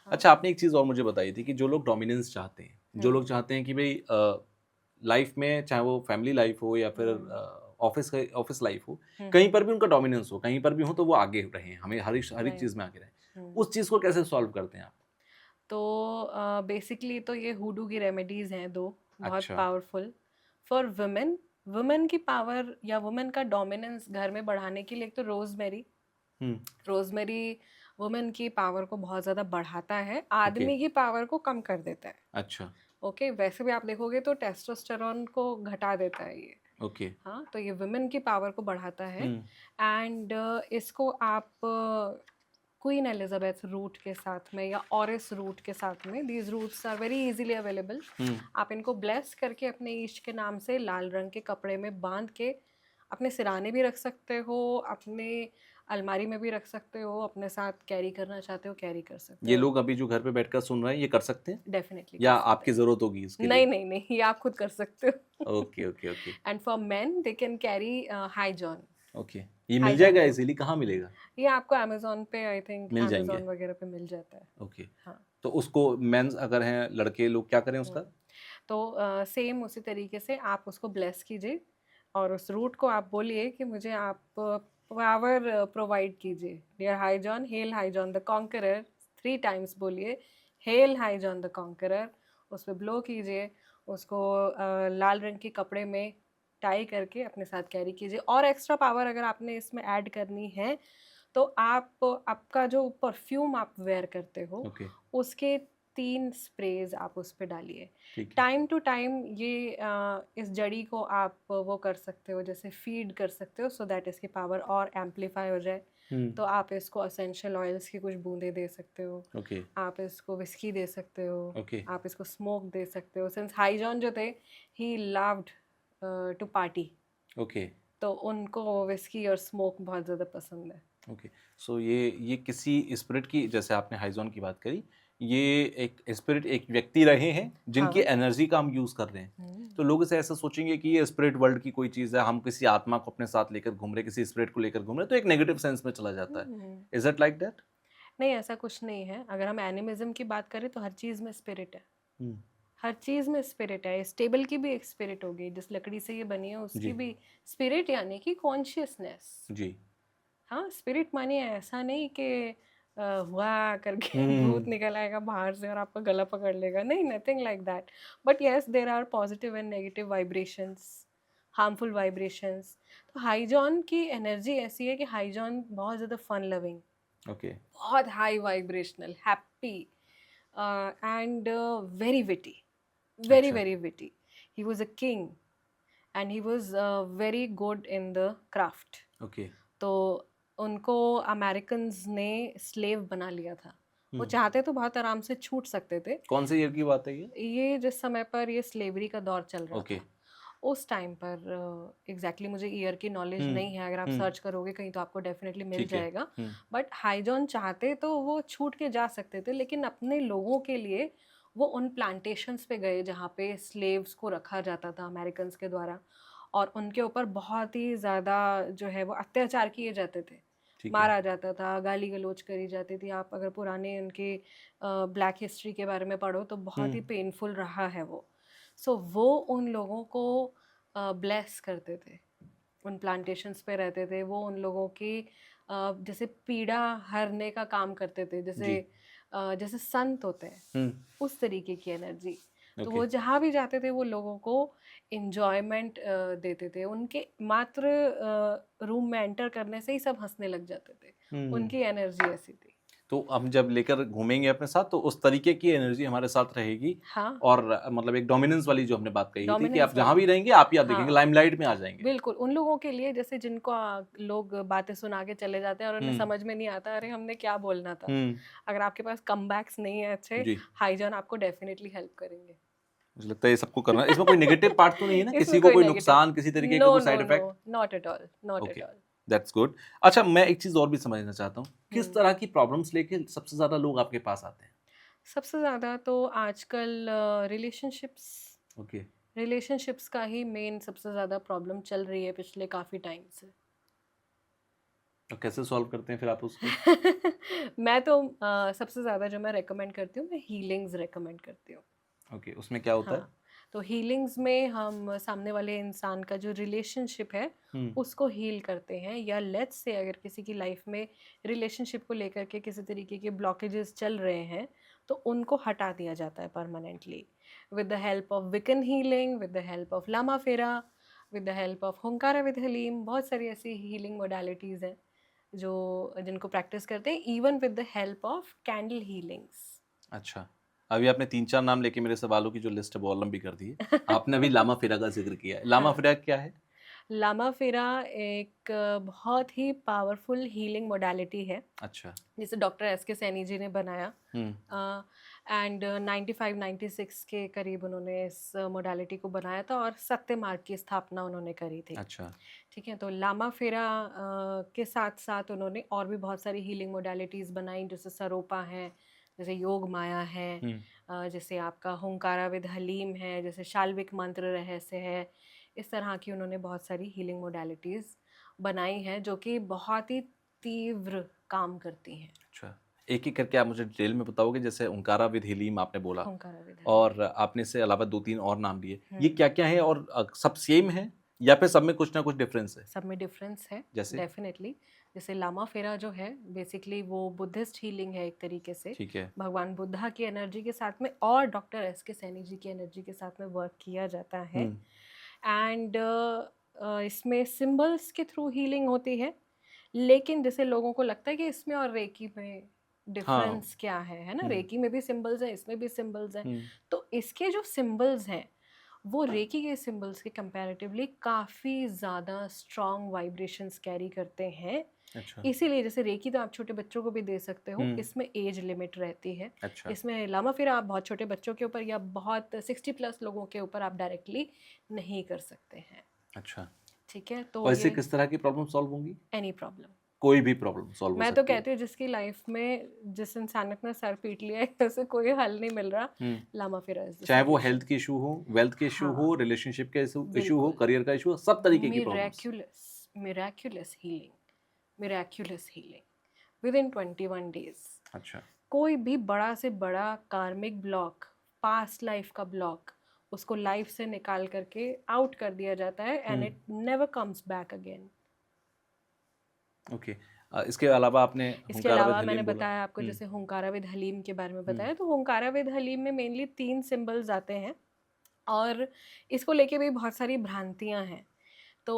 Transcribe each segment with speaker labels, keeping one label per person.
Speaker 1: हाँ।
Speaker 2: अच्छा, आपने एक चीज़ और मुझे बताई थी कि जो लोग डोमिनेंस चाहते हैं, जो
Speaker 1: हुँ,
Speaker 2: लोग चाहते हैं कि भई लाइफ़ में चाहे वो फैमिली लाइफ़ हो या फिर
Speaker 1: हुँ,
Speaker 2: ऑफ़िस लाइफ़ हो,
Speaker 1: हुँ,
Speaker 2: कहीं
Speaker 1: हुँ,
Speaker 2: पर भी उनका डोमिनेंस हो, कहीं पर भी हो तो वो आगे रहें, हमें हर एक
Speaker 1: राइट।
Speaker 2: चीज़ में आगे रहें।
Speaker 1: हुँ।
Speaker 2: उस चीज़ को कैसे सॉल्व करते हैं आप?
Speaker 1: तो बेसिकली तो ये हुडू की रेमेडीज़ हैं 2 बहुत
Speaker 2: अच्छा।
Speaker 1: पावरफुल। फॉर वुमेन, वुमेन की पावर या वुमेन का डोमिनेंस घर में बढ़ाने के लिए एक तो रोज़मेरी,
Speaker 2: हुँ,
Speaker 1: रोज़मेरी वुमेन की पावर को बहुत ज़्यादा बढ़ाता है,
Speaker 2: ओके,
Speaker 1: आदमी की पावर को कम कर देता है।
Speaker 2: अच्छा,
Speaker 1: ओके, वैसे भी आप देखोगे तो टेस्टोस्टेरोन को घटा देता है ये।
Speaker 2: ओके,
Speaker 1: हाँ, तो ये वुमेन की पावर को बढ़ाता है
Speaker 2: हुँ,
Speaker 1: एंड इसको आप क्वीन एलिजाबेथ रूट के साथ में या ऑरिस रूट के साथ में, these routes are very easily available.
Speaker 2: हुँ,
Speaker 1: आप इनको ब्लेस करके अपने ईश के नाम से लाल रंग के कपड़े में बांध के अपने सिराने भी रख सकते हो, अपने अलमारी में भी रख सकते हो, अपने साथ कैरी करना चाहते हो कैरी कर सकते
Speaker 2: ये
Speaker 1: हो।
Speaker 2: लोग अभी जो घर पे बैठकर सुन रहे हैं, ये कर सकते हैं?
Speaker 1: डेफिनेटली
Speaker 2: या
Speaker 1: कर सकते
Speaker 2: आपकी ज़रूरत होगी इसके
Speaker 1: हैं। नहीं
Speaker 2: लिए?
Speaker 1: नहीं नहीं, ये आप खुद कर सकते हो।
Speaker 2: Okay, okay, okay,
Speaker 1: and for men they can carry High John.
Speaker 2: Okay. ये मिल
Speaker 1: हाइजॉन
Speaker 2: जाएगा
Speaker 1: रूट,
Speaker 2: इज़िली कहाँ मिलेगा?
Speaker 1: ये आपको अमेज़न पे आई थिंक
Speaker 2: मिल जाएँगे,
Speaker 1: अमेज़न वगैरह पे मिल जाता है।
Speaker 2: ओके।
Speaker 1: हाँ।
Speaker 2: तो उसको मेंस अगर हैं लड़के लोग क्या करें
Speaker 1: हुँ।
Speaker 2: उसका?
Speaker 1: तो सेम उसी तरीके से आप उसको ब्लेस कीजिए और उस रूट को आप बोलिए कि मुझे आप पावर प्रोवाइड कीजिए। Dear High John, hail High John the conqueror, 3 times बोलिए, hail High John the conqueror. उस पे ब्लो कीजिए, उसको लाल रंग के कपड़े में टाई करके अपने साथ कैरी कीजिए। और एक्स्ट्रा पावर अगर आपने इसमें ऐड करनी है तो आप आपका जो परफ्यूम आप वेयर करते हो
Speaker 2: ओके,
Speaker 1: उसके 3 स्प्रेज आप उस पे डालिए।
Speaker 2: ठीक है।
Speaker 1: टाइम टू टाइम ये इस जड़ी को आप वो कर सकते हो, जैसे फीड कर सकते हो सो दैट इसकी पावर और एम्पलीफाई हो जाए।
Speaker 2: हुँ,
Speaker 1: तो आप इसको एसेंशियल ऑयल्स की कुछ बूंदें दे सकते हो,
Speaker 2: ओके,
Speaker 1: आप इसको विस्की दे सकते हो,
Speaker 2: ओके,
Speaker 1: आप इसको स्मोक दे सकते हो। सिंस हाईजॉन जो थे, he loved to party,
Speaker 2: okay,
Speaker 1: तो उनको विस्की और स्मोक बहुत ज़्यादा पसंद है।
Speaker 2: ओके। सो ये किसी स्पिरिट की जैसे आपने हाइज़ॉन की बात करी, ये एक स्पिरिट एक व्यक्ति रहे हैं, जिनकी
Speaker 1: हाँ।
Speaker 2: एनर्जी का हम यूज़ कर रहे हैं।
Speaker 1: हुँ।
Speaker 2: तो लोग इसे ऐसा सोचेंगे कि ये स्पिरिट वर्ल्ड की कोई चीज़ है, हम किसी आत्मा को अपने साथ लेकर घूम रहे हैं, किसी स्पिरिट को लेकर घूम रहे हैं, तो एक नेगेटिव सेंस में चला जाता है।
Speaker 1: हुँ।
Speaker 2: Is it like that?
Speaker 1: नहीं, ऐसा कुछ नहीं है। अगर हम एनिमिज़्म की बात करें तो हर चीज़ में स्पिरिट है।
Speaker 2: हुँ,
Speaker 1: हर चीज़ में स्पिरिट है। इस टेबल की भी एक स्पिरिट होगी, जिस लकड़ी से ये बनी है उसकी
Speaker 2: जी,
Speaker 1: भी स्पिरिट, यानी कि कॉन्शियसनेस।
Speaker 2: जी।
Speaker 1: हाँ, स्पिरिट मानिए ऐसा नहीं कि हुआ करके भूत
Speaker 2: हुँ,
Speaker 1: निकल आएगा बाहर से और आपका गला पकड़ लेगा। नहीं, nothing like that. But yes, there are positive and negative vibrations, harmful vibrations. तो हाइजॉन की एनर्जी ऐसी है कि हाइजॉन बहुत ज़्यादा फन लविंग,
Speaker 2: ओके,
Speaker 1: बहुत high vibrational, happy and very witty, very
Speaker 2: अच्छा,
Speaker 1: very witty. He was a king and he was very good in the craft.
Speaker 2: Okay,
Speaker 1: तो उनको अमेरिकन्स ने स्लेव बना लिया था। वो
Speaker 2: हुँ।
Speaker 1: चाहते तो बहुत आराम से छूट सकते थे।
Speaker 2: कौन से ईयर की बात है ये?
Speaker 1: ये जिस समय पर ये स्लेवरी का दौर चल रहा
Speaker 2: ओके,
Speaker 1: था, उस टाइम पर एग्जैक्टली मुझे ईयर की नॉलेज
Speaker 2: हुँ,
Speaker 1: नहीं है, अगर आप
Speaker 2: हुँ,
Speaker 1: सर्च करोगे कहीं तो आपको डेफिनेटली मिल
Speaker 2: ठीक है,
Speaker 1: जाएगा।
Speaker 2: हुँ,
Speaker 1: बट हाइजॉन चाहते तो वो छूट के जा सकते थे, लेकिन अपने लोगों के लिए वो उन प्लांटेशंस पे गए जहाँ पे स्लेव्स को रखा जाता था अमेरिकन्स के द्वारा, और उनके ऊपर बहुत ही ज़्यादा जो है वो अत्याचार किए जाते थे,
Speaker 2: ठीक है,
Speaker 1: मारा जाता था, गाली गलौज करी जाती थी। आप अगर पुराने उनके ब्लैक हिस्ट्री के बारे में पढ़ो तो
Speaker 2: हुँ,
Speaker 1: बहुत ही पेनफुल रहा है वो। सो वो उन लोगों को ब्लेस करते थे, उन प्लांटेशंस पे रहते थे, वो उन लोगों की जैसे पीड़ा हरने का काम करते थे, जैसे
Speaker 2: जी,
Speaker 1: जैसे संत होते हैं
Speaker 2: हुँ,
Speaker 1: उस तरीके की एनर्जी। तो
Speaker 2: ओके,
Speaker 1: वो जहाँ भी जाते थे वो लोगों को एन्जॉयमेंट देते थे। उनके मात्र रूम में एंटर करने से ही सब हँसने लग जाते थे।
Speaker 2: हुँ।
Speaker 1: उनकी एनर्जी ऐसी थी।
Speaker 2: तो हम जब लेकर घूमेंगे अपने साथ तो उस तरीके की एनर्जी हमारे साथ रहेगी
Speaker 1: हाँ,
Speaker 2: और मतलब एक डोमिनेंस वाली जो हमने बात कही थी कि आप
Speaker 1: डोमिनेंस
Speaker 2: जहाँ
Speaker 1: वाली।
Speaker 2: भी रहेंगे आप ही आप दिखेंगे,
Speaker 1: हाँ,
Speaker 2: लाइमलाइट में आ जाएँगे।
Speaker 1: बिल्कुल, उन लोगों के लिए जैसे जिनको लोग बातें सुना के चले जाते हैं और उन्हें
Speaker 2: हुँ,
Speaker 1: समझ में नहीं आता, अरे हमने क्या बोलना था।
Speaker 2: हुँ,
Speaker 1: अगर आपके पास कमबैक्स नहीं है अच्छे,
Speaker 2: जी,
Speaker 1: हाइजन आपको डेफिनिटली हेल्प करेंगे।
Speaker 2: मुझे लगता है ये सबको करना इसमें कोई नेगेटिव पार्ट तो नहीं है ना?
Speaker 1: इसमें
Speaker 2: किसी को
Speaker 1: कोई
Speaker 2: कोई
Speaker 1: नेगेटिव,
Speaker 2: नुकसान, किसी तरीके का
Speaker 1: नो,
Speaker 2: कोई
Speaker 1: no,
Speaker 2: side
Speaker 1: no,
Speaker 2: effect?
Speaker 1: Not at all, not at
Speaker 2: okay,
Speaker 1: all.
Speaker 2: That's good. अच्छा मैं एक चीज़ और भी समझना चाहता हूँ, किस
Speaker 1: हुँ।
Speaker 2: तरह की प्रॉब्लम्स लेके सबसे ज़्यादा लोग आपके पास आते हैं?
Speaker 1: सबसे ज़्यादा तो आजकल रिलेशनशिप्स,
Speaker 2: ओके,
Speaker 1: रिलेशनशिप्स का ही मेन सबसे ज़्यादा प्रॉब्लम चल रही है पिछले काफ़ी टाइम से।
Speaker 2: तो कैसे सॉल्व करते हैं फिर आप उसको?
Speaker 1: मैं तो सबसे ज़्यादा जो मैं रेकमेंड करती हूँ, मैं हीलिंग्स रेकमेंड करती हूँ।
Speaker 2: ओके, उसमें क्या होता है?
Speaker 1: हाँ, तो हीलिंग्स में हम सामने वाले इंसान का जो रिलेशनशिप है
Speaker 2: हुँ,
Speaker 1: उसको हील करते हैं, या लेट्स से अगर किसी की लाइफ में रिलेशनशिप को लेकर के किसी तरीके के ब्लॉकेजेस चल रहे हैं तो उनको हटा दिया जाता है permanently, with the help of Wiccan healing, with the help of Lama Fera, with the help of Hunkara with हलीम। बहुत सारी ऐसी हीलिंग मोडालिटीज़ हैं जो जिनको प्रैक्टिस करते हैं, even with the help of candle healings.
Speaker 2: अच्छा। अभी आपने 3-4 नाम लेके मेरे सवालों की जो लिस्ट है बहुत लंबी कर दी है। आपने अभी लामा फेरा का ज़िक्र किया है। लामा
Speaker 1: हाँ,
Speaker 2: फेरा क्या है?
Speaker 1: लामा फेरा एक बहुत ही पावरफुल हीलिंग मोडालिटी है
Speaker 2: अच्छा।
Speaker 1: जिसे डॉक्टर एस के सैनी जी ने बनाया,
Speaker 2: हुँ,
Speaker 1: एंड 95-96 के करीब उन्होंने इस मोडालिटी को बनाया था और सत्य मार्ग की स्थापना उन्होंने करी थी।
Speaker 2: अच्छा।
Speaker 1: ठीक है, तो लामा फेरा के साथ साथ उन्होंने और भी बहुत सारी हीलिंग मोडालिटीज़ बनाई, जैसे सरोपा है, जैसे योग माया है,
Speaker 2: हुँ,
Speaker 1: जैसे आपका हुंकारा विद हलीम है, जैसे शाल्विक मंत्र रहस्य है। इस तरह की उन्होंने बहुत सारी हीलिंग मोडालिटीज़ बनाई हैं जो कि बहुत ही तीव्र काम करती हैं।
Speaker 2: अच्छा। एक-एक करके आप मुझे डिटेल में बताओगे जैसे ओंकारा विद हीलिंग आपने बोला
Speaker 1: हुंकारा विद हलीम।
Speaker 2: और आपने इससे अलावा 2-3 और नाम लिए। ये
Speaker 1: हुँ।
Speaker 2: क्या-क्या है और सब सेम है या फिर सब में कुछ ना कुछ डिफरेंस है?
Speaker 1: सब में डिफरेंस है,
Speaker 2: जैसे?
Speaker 1: डेफिनेटली। जैसे लामा फेरा जो है बेसिकली वो बुद्धिस्ट हीलिंग है एक तरीके से,
Speaker 2: ठीक है।
Speaker 1: भगवान बुद्धा की एनर्जी के साथ में और डॉक्टर एस के सैनी जी की एनर्जी के साथ में वर्क किया जाता है।
Speaker 2: हुँ,
Speaker 1: एंड इसमें सिंबल्स के थ्रू हीलिंग होती है, लेकिन जैसे लोगों को लगता है कि इसमें और रेकी में
Speaker 2: हाँ।
Speaker 1: डिफरेंस क्या है ना,
Speaker 2: हुँ,
Speaker 1: रेकी में भी सिंबल्स हैं, इसमें भी सिंबल्स हैं।
Speaker 2: हुँ,
Speaker 1: तो इसके जो सिंबल्स हैं वो रेकी के सिंबल्स के कंपैरेटिवली काफ़ी ज़्यादा स्ट्रॉन्ग वाइब्रेशंस कैरी करते हैं।
Speaker 2: अच्छा।
Speaker 1: इसीलिए जैसे रेकी तो आप छोटे बच्चों को भी दे सकते हो,
Speaker 2: हुँ,
Speaker 1: इसमें एज लिमिट रहती है।
Speaker 2: अच्छा,
Speaker 1: इसमें लामा फिरा आप बहुत छोटे बच्चों के ऊपर या बहुत 60 प्लस लोगों के ऊपर आप डायरेक्टली नहीं कर सकते हैं।
Speaker 2: अच्छा।
Speaker 1: ठीक है, तो
Speaker 2: और इससे
Speaker 1: ये
Speaker 2: किस तरह की प्रॉब्लम सॉल्व होंगी?
Speaker 1: Any problem.
Speaker 2: कोई भी प्रॉब्लम सॉल्व हो
Speaker 1: मैं तो
Speaker 2: सकती है।
Speaker 1: कहती हूँ जिसकी लाइफ में जिस इंसान ने अपना सर पीट लिया है उसे कोई हल नहीं मिल रहा,
Speaker 2: हुँ।
Speaker 1: लामा फिरा इज द
Speaker 2: चाहे वो हेल्थ
Speaker 1: सॉल्यूशन।
Speaker 2: के इश्यू हो, वेल्थ के इश्यू हो,
Speaker 1: हाँ,
Speaker 2: रिलेशनशिप के इश्यू इश्यू हो,
Speaker 1: बिल्कुल।
Speaker 2: करियर का इश्यू हो, सब तरीके की problems.
Speaker 1: Miraculous, miraculous healing, miraculous healing within 21 days.
Speaker 2: अच्छा,
Speaker 1: कोई भी बड़ा से बड़ा कार्मिक ब्लॉक, पास्ट लाइफ का ब्लॉक, उसको लाइफ से निकाल करके आउट कर दिया जाता है
Speaker 2: हुँ,
Speaker 1: and it never comes back again.
Speaker 2: Okay. इसके अलावा आपने
Speaker 1: इसके
Speaker 2: हुंकारा विद
Speaker 1: अलावा मैंने
Speaker 2: हलीम बोला।
Speaker 1: बताया आपको,
Speaker 2: हुँ,
Speaker 1: जैसे हुंकारा विद हलीम के बारे में
Speaker 2: हुँ,
Speaker 1: बताया, तो हुंकारा विद हलीम में मेनली 3 सिंबल्स आते हैं और इसको लेके भी बहुत सारी भ्रांतियां हैं। तो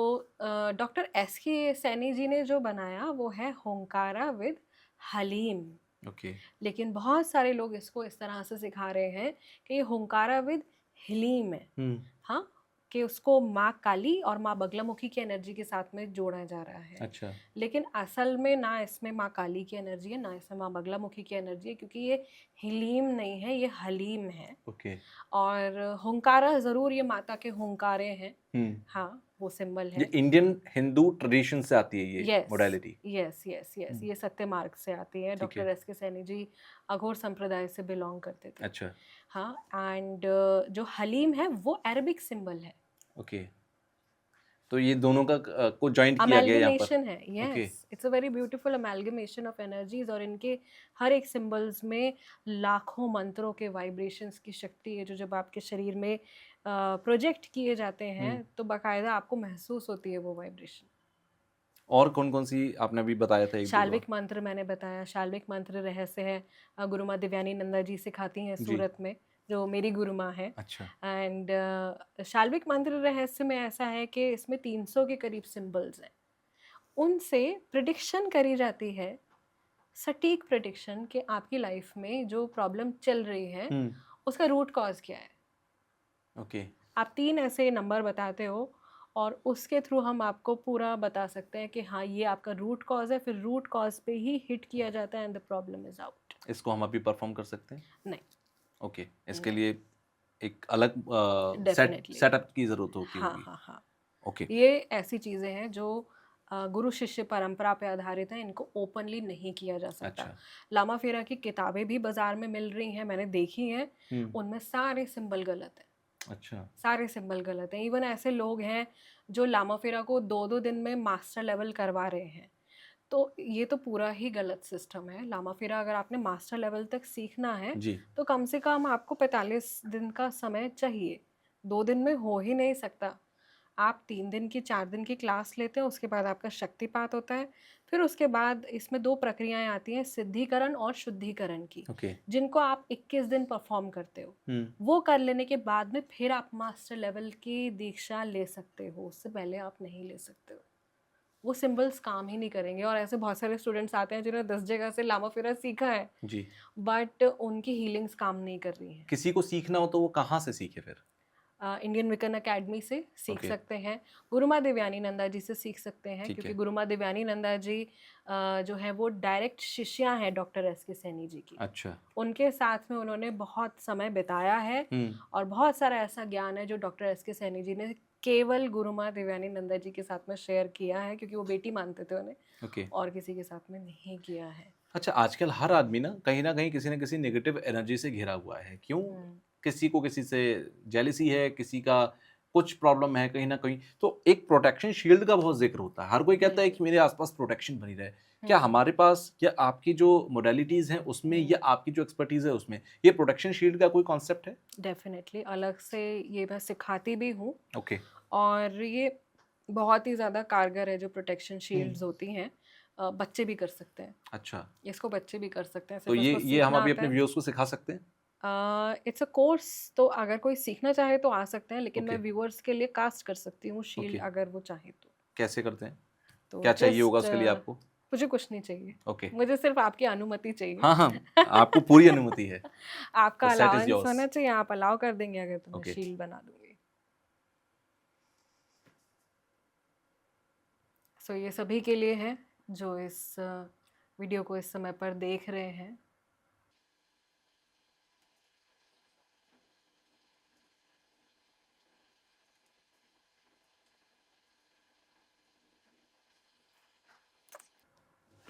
Speaker 1: डॉक्टर एस के सैनी जी ने जो बनाया वो है हुंकारा विद हलीम,
Speaker 2: ओके।
Speaker 1: लेकिन बहुत सारे लोग इसको इस तरह से सिखा रहे हैं कि ये हुंकारा विद हलीम है।
Speaker 2: हुँ,
Speaker 1: हाँ, कि उसको माँ काली और माँ बगलामुखी की एनर्जी के साथ में जोड़ा जा रहा है,
Speaker 2: अच्छा,
Speaker 1: लेकिन असल में ना इसमें माँ काली की एनर्जी है, ना इसमें माँ बगलामुखी की एनर्जी है, क्योंकि ये हलीम नहीं है, ये हलीम है।
Speaker 2: ओके।
Speaker 1: और हुंकारा ज़रूर ये माता के हुंकारे हैं।
Speaker 2: हुँ,
Speaker 1: हाँ, वो सिंबल
Speaker 2: ये
Speaker 1: है।
Speaker 2: इंडियन हिंदू ट्रेडिशन से आती है ये
Speaker 1: yes,
Speaker 2: modality.
Speaker 1: Yes, yes, yes,
Speaker 2: हुँ,
Speaker 1: ये सत्य मार्ग से आती है।
Speaker 2: ठीक
Speaker 1: डॉक्टर
Speaker 2: है।
Speaker 1: एस के सैनी जी अघोर संप्रदाय से बिलोंग करते थे।
Speaker 2: अच्छा,
Speaker 1: हाँ, एंड जो हलीम है वो अरबिक सिंबल है,
Speaker 2: ओके। तो ये दोनों का को जॉइंट किया गया यहाँ पर।
Speaker 1: अमेल्गमेशन है।
Speaker 2: Okay,
Speaker 1: yes, it's a very beautiful amalgamation of energies, और इनके हर एक सिंबल्स में लाखों मंत्रों के वाइब्रेशंस की शक्ति है जो जब आपके शरीर में प्रोजेक्ट किए जाते हैं
Speaker 2: हुँ।
Speaker 1: तो बाकायदा आपको महसूस होती है वो वाइब्रेशन।
Speaker 2: और कौन-कौन सी आपने अभी बताया था 1-2
Speaker 1: शाल्विक
Speaker 2: और?
Speaker 1: मंत्र मैंने बताया, शाल्विक मंत्र रहस्य है, गुरु माँ दिव्यानी नंदा जी सिखाती हैं
Speaker 2: जी,
Speaker 1: सूरत में, जो मेरी गुरु माँ है।
Speaker 2: अच्छा,
Speaker 1: एंड शाल्विक मंत्र रहस्य में ऐसा है कि इसमें 300 के करीब सिंबल्स हैं, उनसे प्रिडिक्शन करी जाती है, सटीक प्रिडिक्शन, कि आपकी लाइफ में जो प्रॉब्लम चल रही है
Speaker 2: हुँ,
Speaker 1: उसका रूट कॉज क्या है।
Speaker 2: ओके।
Speaker 1: आप 3 ऐसे नंबर बताते हो और उसके थ्रू हम आपको पूरा बता सकते हैं कि हाँ ये आपका रूट कॉज है, फिर रूट कॉज पे ही हिट किया जाता है and the problem is out.
Speaker 2: इसको हम अभी परफ़ॉर्म कर सकते हैं?
Speaker 1: नहीं,
Speaker 2: ओके, इसके
Speaker 1: नहीं,
Speaker 2: लिए एक अलग
Speaker 1: डेफिनेटली।
Speaker 2: सेटअप की ज़रूरत होती
Speaker 1: हाँ,
Speaker 2: होगी।
Speaker 1: हाँ, हाँ।
Speaker 2: ओके,
Speaker 1: ये ऐसी चीज़ें हैं जो गुरु शिष्य परंपरा पे आधारित हैं, इनको ओपनली नहीं किया जा सकता।
Speaker 2: अच्छा,
Speaker 1: लामा फेरा की किताबें भी बाजार में मिल रही हैं, मैंने देखी हैं,
Speaker 2: हुँ,
Speaker 1: उनमें सारे सिंबल गलत हैं,
Speaker 2: अच्छा,
Speaker 1: सारे सिंबल गलत हैं। इवन ऐसे लोग हैं जो लामा फेरा को 2-2 दिन में मास्टर लेवल करवा रहे हैं। तो ये तो पूरा ही गलत सिस्टम है। लामाफिरा अगर आपने मास्टर लेवल तक सीखना है
Speaker 2: जी।
Speaker 1: तो कम से कम आपको 45 दिन का समय चाहिए। 2 दिन में हो ही नहीं सकता। आप 3 दिन की 4 दिन की क्लास लेते हैं, उसके बाद आपका शक्तिपात होता है। फिर उसके बाद इसमें 2 प्रक्रियाएं आती हैं, सिद्धिकरण और शुद्धिकरण की,
Speaker 2: ओके।
Speaker 1: जिनको आप 21 दिन परफॉर्म करते हो। वो कर लेने के बाद में फिर आप मास्टर लेवल की दीक्षा ले सकते हो, उससे पहले आप नहीं ले सकते हो। वो सिंबल्स काम ही नहीं करेंगे। और ऐसे बहुत सारे स्टूडेंट्स आते हैं जिन्होंने 10 जगह से लामाफिरा सीखा है,
Speaker 2: जी।
Speaker 1: बट उनकी हीलिंग्स काम नहीं कर रही हैं।
Speaker 2: किसी को सीखना हो तो वो कहाँ से सीखे फिर?
Speaker 1: इंडियन विकन अकेडमी से सीख
Speaker 2: ओके।
Speaker 1: सकते हैं, गुरुमा देवयानी नंदा जी से सीख सकते हैं,
Speaker 2: ठीक
Speaker 1: क्योंकि
Speaker 2: है।
Speaker 1: गुरुमा देवयानी नंदा जी जो है वो डायरेक्ट शिष्या हैं डॉक्टर एस के सैनी जी की।
Speaker 2: अच्छा।
Speaker 1: उनके साथ में उन्होंने बहुत समय बिताया है और बहुत सारा ऐसा ज्ञान है जो डॉक्टर एस के सैनी जी ने केवल गुरुमा देवयानी नंदा जी के साथ में शेयर किया है, क्योंकि वो बेटी मानते थे उन्हें,
Speaker 2: ओके।
Speaker 1: और किसी के साथ में नहीं किया है।
Speaker 2: अच्छा, आजकल हर आदमी ना कहीं किसी न किसी नेगेटिव एनर्जी से घिरा हुआ है। क्यों? किसी को किसी से जेलसी है, किसी का कुछ प्रॉब्लम है कहीं न कहीं। तो एक प्रोटेक्शन शील्ड का बहुत ज़िक्र होता है। हर कोई कहता है कि मेरे आस-पास प्रोटेक्शन बनी रहे। क्या हमारे पास या आपकी जो मोडालिटीज़ हैं उसमें या आपकी जो एक्सपर्टीज़ है उसमें, ये प्रोटेक्शन शील्ड का कोई कॉन्सेप्ट है?
Speaker 1: डेफिनेटली अलग से ये मैं सिखाती भी हूँ,
Speaker 2: ओके।
Speaker 1: और ये बहुत ही ज़्यादा कारगर है। जो प्रोटेक्शन शील्ड्स होती हैं, बच्चे भी कर सकते हैं।
Speaker 2: अच्छा।
Speaker 1: इसको बच्चे भी कर सकते हैं,
Speaker 2: तो
Speaker 1: सिर्फ उसको
Speaker 2: ये हम
Speaker 1: सीखना
Speaker 2: अभी
Speaker 1: आता
Speaker 2: अपने
Speaker 1: है।
Speaker 2: व्यूअर्स को सिखा सकते हैं?
Speaker 1: इट्स अ कोर्स, तो अगर कोई सीखना चाहे तो आ सकते हैं, लेकिन मैं
Speaker 2: ओके।
Speaker 1: व्यूअर्स के लिए कास्ट कर सकती हूँ शील्ड,
Speaker 2: ओके।
Speaker 1: अगर वो चाहे तो।
Speaker 2: कैसे करते हैं?
Speaker 1: तो
Speaker 2: क्या चाहिए होगा
Speaker 1: जस्ट
Speaker 2: उसके लिए आपको?
Speaker 1: मुझे कुछ नहीं चाहिए,
Speaker 2: ओके।
Speaker 1: मुझे सिर्फ आपकी अनुमति चाहिए।
Speaker 2: हाँ, हाँ। आपको पूरी अनुमति है। द
Speaker 1: आपका
Speaker 2: सेट इज़
Speaker 1: अलाउंस
Speaker 2: योर्स।
Speaker 1: होना चाहिए, आप अलाउ कर देंगे अगर तो मैं
Speaker 2: ओके।
Speaker 1: शील्ड बना दूंगी। सो ये सभी के लिए है जो इस वीडियो को इस समय पर देख रहे हैं।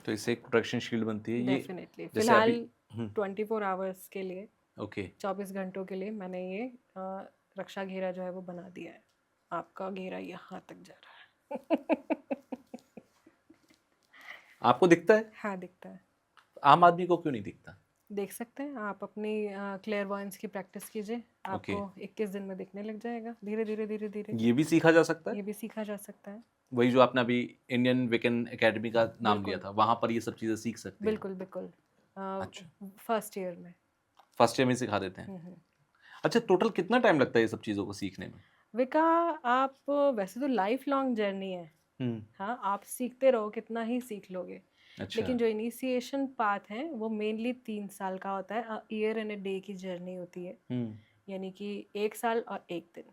Speaker 2: तो इससे एक प्रोटेक्शन शील्ड बनती है। ये
Speaker 1: डेफिनेटली
Speaker 2: जैसे
Speaker 1: फिलहाल
Speaker 2: अभी
Speaker 1: 24 आवर्स के लिए,
Speaker 2: ओके।
Speaker 1: 24 घंटों के लिए मैंने ये रक्षा घेरा जो है वो बना दिया है। आपका घेरा यहाँ तक जा रहा है।
Speaker 2: आपको दिखता है?
Speaker 1: हाँ, दिखता है।
Speaker 2: आम आदमी को क्यों नहीं दिखता?
Speaker 1: देख सकते हैं आप, अपनी क्लेयरवॉयंस की प्रैक्टिस कीजिए,
Speaker 2: ओके।
Speaker 1: आपको 21 दिन में दिखने लग जाएगा, धीरे धीरे धीरे धीरे।
Speaker 2: ये भी सीखा जा सकता है?
Speaker 1: ये भी सीखा जा सकता है।
Speaker 2: वही जो आपने अभी इंडियन विकन एकेडमी का नाम लिया
Speaker 1: बिल्कुल
Speaker 2: था, वहाँ पर ये सब चीज़ें सीख सकते हैं?
Speaker 1: बिल्कुल बिल्कुल।
Speaker 2: अच्छा।
Speaker 1: फर्स्ट ईयर में।
Speaker 2: फर्स्ट ईयर में सिखा देते हैं?
Speaker 1: हम्म।
Speaker 2: अच्छा, टोटल कितना टाइम लगता है ये सब चीज़ों को सीखने में?
Speaker 1: विका, आप वैसे तो लाइफ लॉन्ग जर्नी है।
Speaker 2: हुँ।
Speaker 1: हाँ, आप सीखते रहो, कितना ही सीख लोगे।
Speaker 2: अच्छा।
Speaker 1: लेकिन जो इनिशिएशन पाथ है वो मेनली 3 साल का होता है। ईयर एंड ए डे की जर्नी होती है,
Speaker 2: हुँ।
Speaker 1: यानी कि 1 साल और 1 दिन।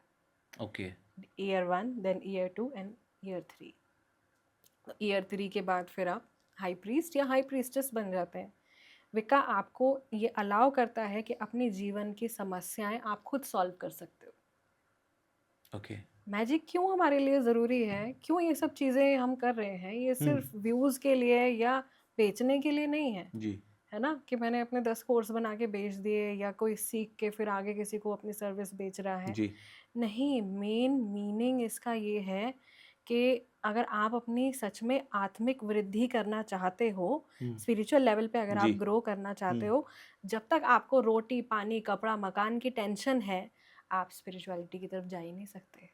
Speaker 2: Okay.
Speaker 1: Year 1, then year 2 and year 3। Year 3 के बाद फिर आप हाई प्रीस्ट या हाई प्रीस्टेस बन जाते हैं। विका आपको ये अलाउ करता है कि अपने जीवन की समस्याएं आप खुद सॉल्व कर सकते हो।
Speaker 2: ओके।
Speaker 1: मैजिक क्यों हमारे लिए ज़रूरी है, क्यों ये सब चीज़ें हम कर रहे हैं, ये सिर्फ व्यूज़ के लिए या बेचने के लिए नहीं है।
Speaker 2: जी।
Speaker 1: है ना, कि मैंने अपने 10 कोर्स बना के बेच दिए, या कोई सीख के फिर आगे किसी को अपनी सर्विस बेच रहा है।
Speaker 2: जी।
Speaker 1: नहीं, मेन मीनिंग इसका ये है कि अगर आप अपनी सच में आत्मिक वृद्धि करना चाहते हो, स्पिरिचुअल लेवल पे अगर आप
Speaker 2: जी।
Speaker 1: ग्रो करना चाहते हो, जब तक आपको रोटी पानी कपड़ा मकान की टेंशन है, आप स्पिरिचुअलिटी की तरफ जा ही नहीं सकते।